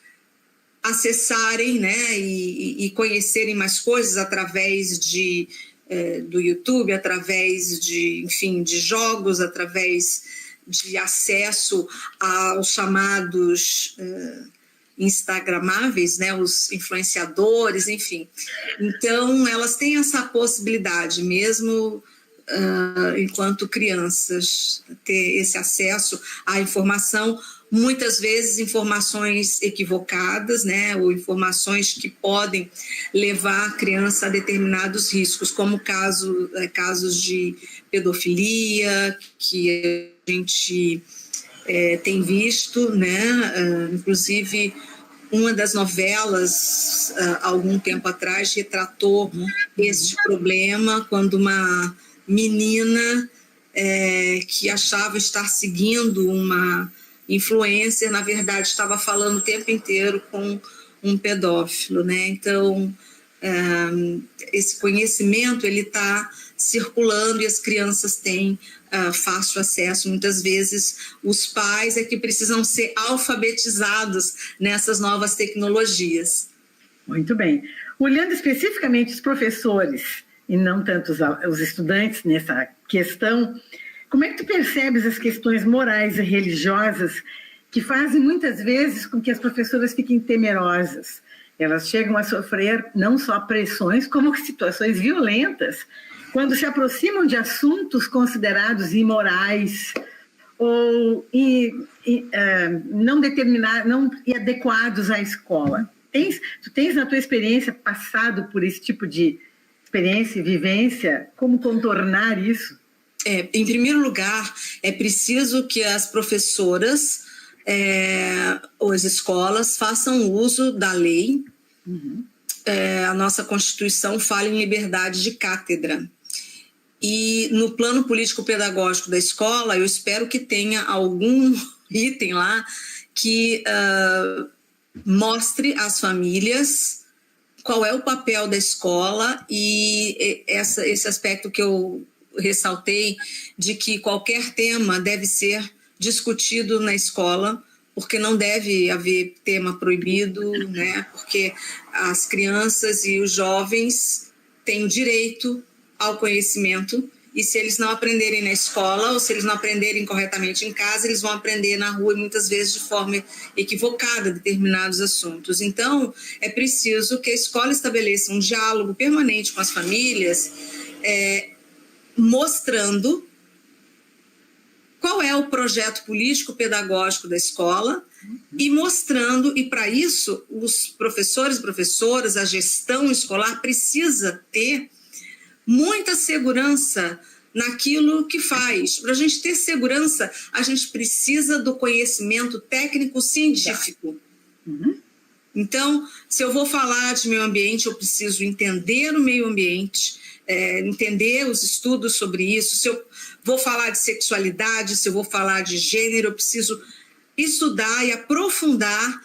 acessarem, né, e conhecerem mais coisas através do YouTube, através de jogos, através de acesso aos chamados instagramáveis, né, os influenciadores, enfim. Então, elas têm essa possibilidade, mesmo enquanto crianças, ter esse acesso à informação, muitas vezes informações equivocadas, né, ou informações que podem levar a criança a determinados riscos, como casos de pedofilia, que a gente tem visto, né, inclusive uma das novelas, algum tempo atrás, retratou este problema, quando uma menina que achava estar seguindo uma influencer, na verdade, estava falando o tempo inteiro com um pedófilo, né? Então, esse conhecimento, ele está circulando e as crianças têm fácil acesso. Muitas vezes, os pais é que precisam ser alfabetizados nessas novas tecnologias. Muito bem. Olhando especificamente os professores, e não tanto os estudantes nessa questão, como é que tu percebes as questões morais e religiosas que fazem muitas vezes com que as professoras fiquem temerosas? Elas chegam a sofrer não só pressões, como situações violentas, quando se aproximam de assuntos considerados imorais ou não adequados à escola. Tu tens na tua experiência passado por esse tipo de experiência e vivência? Como contornar isso? Em primeiro lugar, é preciso que as professoras ou as escolas façam uso da lei. A nossa Constituição fala em liberdade de cátedra. E no plano político-pedagógico da escola, eu espero que tenha algum item lá que mostre às famílias qual é o papel da escola e esse aspecto que eu ressaltei, de que qualquer tema deve ser discutido na escola, porque não deve haver tema proibido, né? Porque as crianças e os jovens têm o direito ao conhecimento, e se eles não aprenderem na escola, ou se eles não aprenderem corretamente em casa, eles vão aprender na rua, e muitas vezes de forma equivocada, determinados assuntos. Então, é preciso que a escola estabeleça um diálogo permanente com as famílias, mostrando qual é o projeto político-pedagógico da escola e mostrando, e para isso os professores e professoras, a gestão escolar precisa ter muita segurança naquilo que faz. Para a gente ter segurança, a gente precisa do conhecimento técnico-científico. Uhum. Então, se eu vou falar de meio ambiente, eu preciso entender o meio ambiente, entender os estudos sobre isso. Se eu vou falar de sexualidade, se eu vou falar de gênero, eu preciso estudar e aprofundar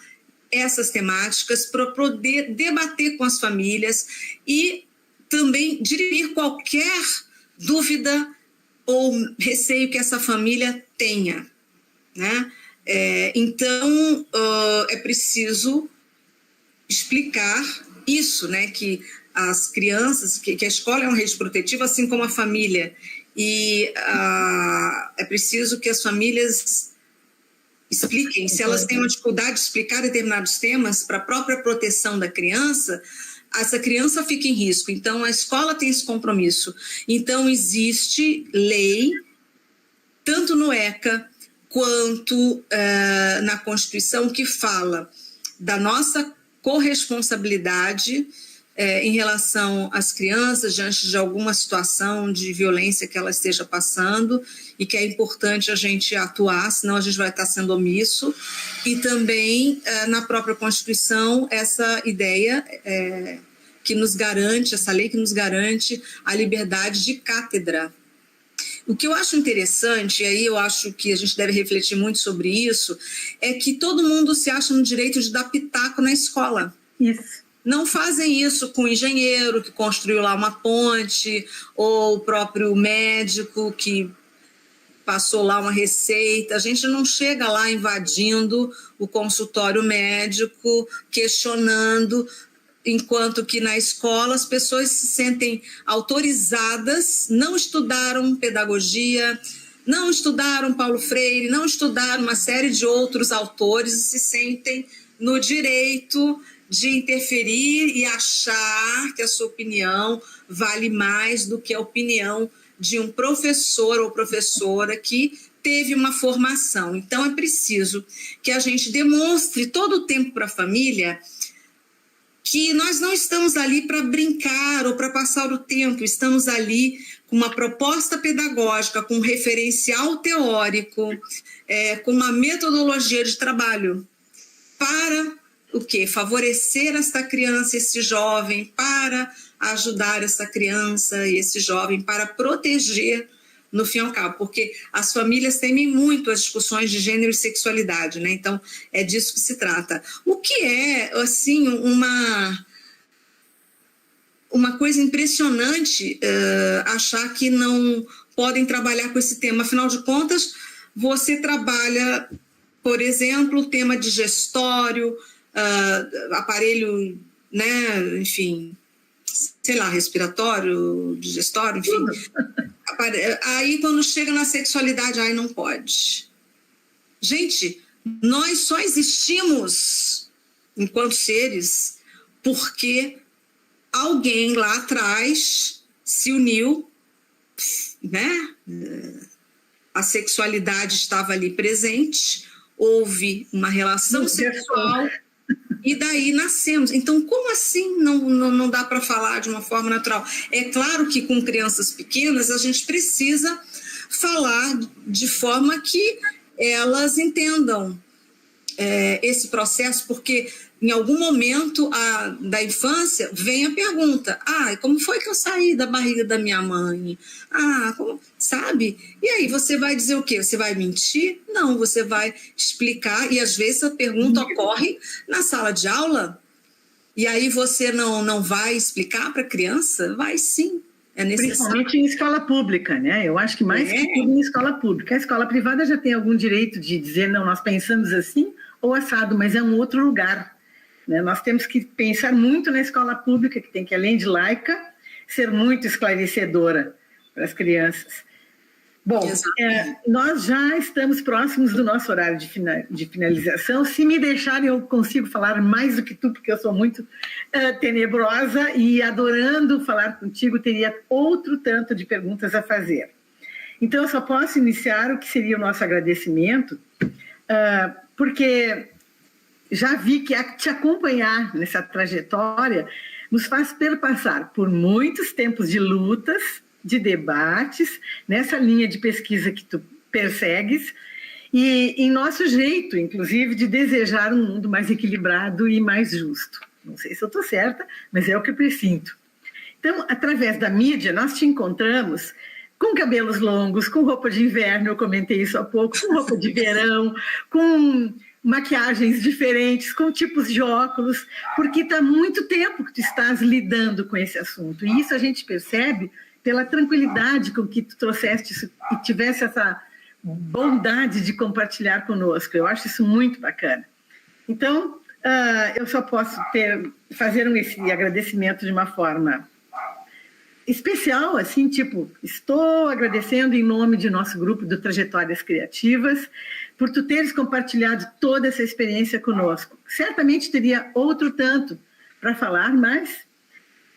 essas temáticas para poder debater com as famílias e também dirimir qualquer dúvida ou receio que essa família tenha, né? Então, é preciso explicar isso, né? Que as crianças, que a escola é uma rede protetiva, assim como a família. E é preciso que as famílias expliquem. Se elas têm uma dificuldade de explicar determinados temas para a própria proteção da criança, essa criança fica em risco. Então, a escola tem esse compromisso. Então, existe lei, tanto no ECA quanto na Constituição, que fala da nossa corresponsabilidade em relação às crianças diante de alguma situação de violência que ela esteja passando e que é importante a gente atuar, senão a gente vai estar sendo omisso. E também na própria Constituição essa ideia que nos garante, essa lei que nos garante a liberdade de cátedra. O que eu acho interessante, e aí eu acho que a gente deve refletir muito sobre isso, é que todo mundo se acha no direito de dar pitaco na escola. Isso. Não fazem isso com o engenheiro que construiu lá uma ponte, ou o próprio médico que passou lá uma receita. A gente não chega lá invadindo o consultório médico, questionando, enquanto que na escola as pessoas se sentem autorizadas, não estudaram pedagogia, não estudaram Paulo Freire, não estudaram uma série de outros autores e se sentem no direito de interferir e achar que a sua opinião vale mais do que a opinião de um professor ou professora que teve uma formação. Então, é preciso que a gente demonstre todo o tempo para a família que nós não estamos ali para brincar ou para passar o tempo, estamos ali com uma proposta pedagógica, com um referencial teórico, com uma metodologia de trabalho para o quê? Favorecer esta criança, esse jovem, para ajudar essa criança e esse jovem, para proteger no fim ao cabo, porque as famílias temem muito as discussões de gênero e sexualidade, né? Então, é disso que se trata. O que é, assim, uma coisa impressionante achar que não podem trabalhar com esse tema. Afinal de contas, você trabalha, por exemplo, o tema digestório, aparelho, né, enfim, sei lá, respiratório, digestório, enfim. Aí, quando chega na sexualidade, aí não pode. Gente, nós só existimos enquanto seres porque alguém lá atrás se uniu, né? A sexualidade estava ali presente, houve uma relação sexual e daí nascemos. Então, como assim não dá para falar de uma forma natural? É claro que com crianças pequenas a gente precisa falar de forma que elas entendam esse processo, porque em algum momento da infância vem a pergunta: como foi que eu saí da barriga da minha mãe? Sabe? E aí você vai dizer o quê? Você vai mentir? Não, você vai explicar, e às vezes a pergunta ocorre na sala de aula, e aí você não vai explicar para a criança? Vai sim, é necessário. Principalmente em escola pública, né? Eu acho que mais que tudo em escola pública. A escola privada já tem algum direito de dizer, não, nós pensamos assim ou assado, mas é um outro lugar. Nós temos que pensar muito na escola pública, que tem que, além de laica, ser muito esclarecedora para as crianças. Bom, nós já estamos próximos do nosso horário de finalização. Se me deixarem, eu consigo falar mais do que tu, porque eu sou muito tenebrosa e, adorando falar contigo, teria outro tanto de perguntas a fazer. Então, eu só posso iniciar o que seria o nosso agradecimento, porque já vi que te acompanhar nessa trajetória nos faz perpassar por muitos tempos de lutas, de debates, nessa linha de pesquisa que tu persegues, e em nosso jeito, inclusive, de desejar um mundo mais equilibrado e mais justo. Não sei se eu estou certa, mas é o que eu presinto. Então, através da mídia, nós te encontramos com cabelos longos, com roupa de inverno, eu comentei isso há pouco, com roupa de verão, com maquiagens diferentes, com tipos de óculos, porque está muito tempo que tu estás lidando com esse assunto. E isso a gente percebe pela tranquilidade com que tu trouxeste isso e tivesse essa bondade de compartilhar conosco. Eu acho isso muito bacana. Então, eu só posso fazer esse agradecimento de uma forma especial, assim, tipo, estou agradecendo em nome de nosso grupo de Trajetórias Criativas por tu teres compartilhado toda essa experiência conosco. Certamente teria outro tanto para falar, mas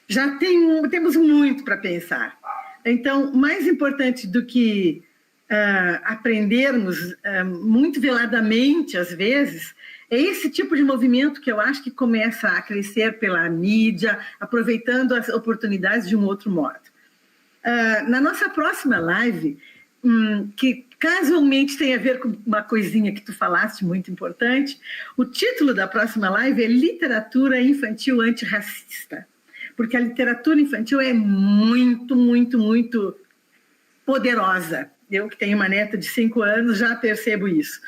já temos muito para pensar. Então, mais importante do que aprendermos muito veladamente, às vezes, é esse tipo de movimento que eu acho que começa a crescer pela mídia, aproveitando as oportunidades de um outro modo. Na nossa próxima live, que casualmente tem a ver com uma coisinha que tu falaste muito importante, o título da próxima live é Literatura Infantil Antirracista, porque a literatura infantil é muito, muito, muito poderosa. Eu que tenho uma neta de 5 anos já percebo isso.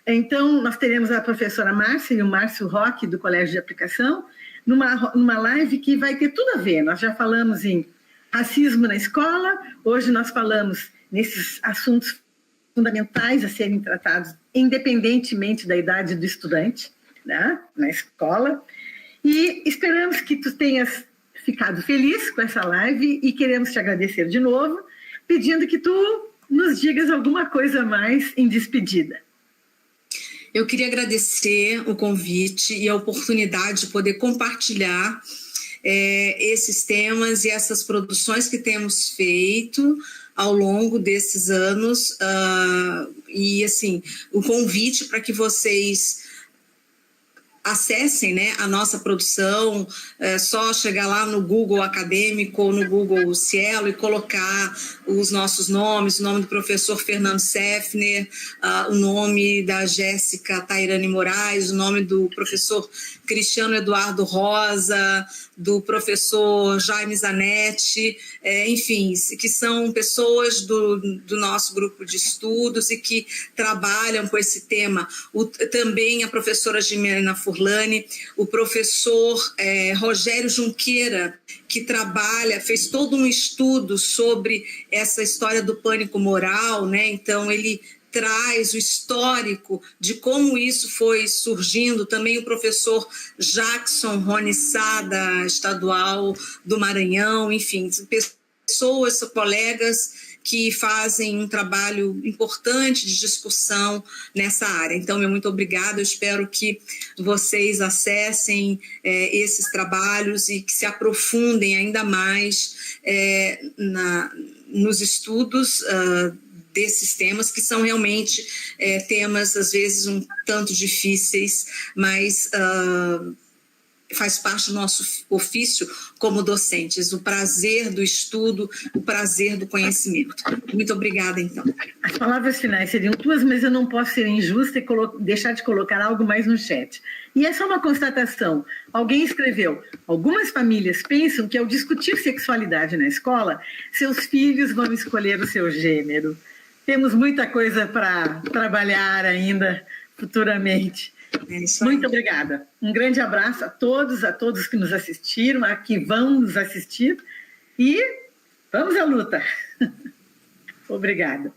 Então, nós teremos a professora Márcia e o Márcio Roque, do Colégio de Aplicação, numa live que vai ter tudo a ver. Nós já falamos em racismo na escola, hoje nós falamos nesses assuntos fundamentais a serem tratados independentemente da idade do estudante, né, na escola. E esperamos que tu tenhas ficado feliz com essa live e queremos te agradecer de novo, pedindo que tu nos digas alguma coisa a mais em despedida. Eu queria agradecer o convite e a oportunidade de poder compartilhar esses temas e essas produções que temos feito ao longo desses anos. E, assim, o convite para que vocês acessem, né, a nossa produção, é só chegar lá no Google Acadêmico ou no Google Cielo e colocar os nossos nomes, o nome do professor Fernando Seffner, o nome da Jéssica Tairane Moraes, o nome do professor Cristiano Eduardo Rosa, do professor Jaime Zanetti, enfim, que são pessoas do nosso grupo de estudos e que trabalham com esse tema. Também a professora Jimena Furlani, o professor Rogério Junqueira, que fez todo um estudo sobre essa história do pânico moral, né? Então ele traz o histórico de como isso foi surgindo. Também o professor Jackson Rony Sada, estadual do Maranhão, enfim, pessoas, colegas que fazem um trabalho importante de discussão nessa área. Então, muito obrigada, eu espero que vocês acessem esses trabalhos e que se aprofundem ainda mais nos estudos desses temas, que são realmente temas, às vezes, um tanto difíceis, mas faz parte do nosso ofício como docentes, o prazer do estudo, o prazer do conhecimento. Muito obrigada, então. As palavras finais seriam tuas, mas eu não posso ser injusta e deixar de colocar algo mais no chat. E é só uma constatação. Alguém escreveu: algumas famílias pensam que ao discutir sexualidade na escola, seus filhos vão escolher o seu gênero. Temos muita coisa para trabalhar ainda futuramente. Muito obrigada. Um grande abraço a todos que nos assistiram, a que vão nos assistir, e vamos à luta. Obrigada.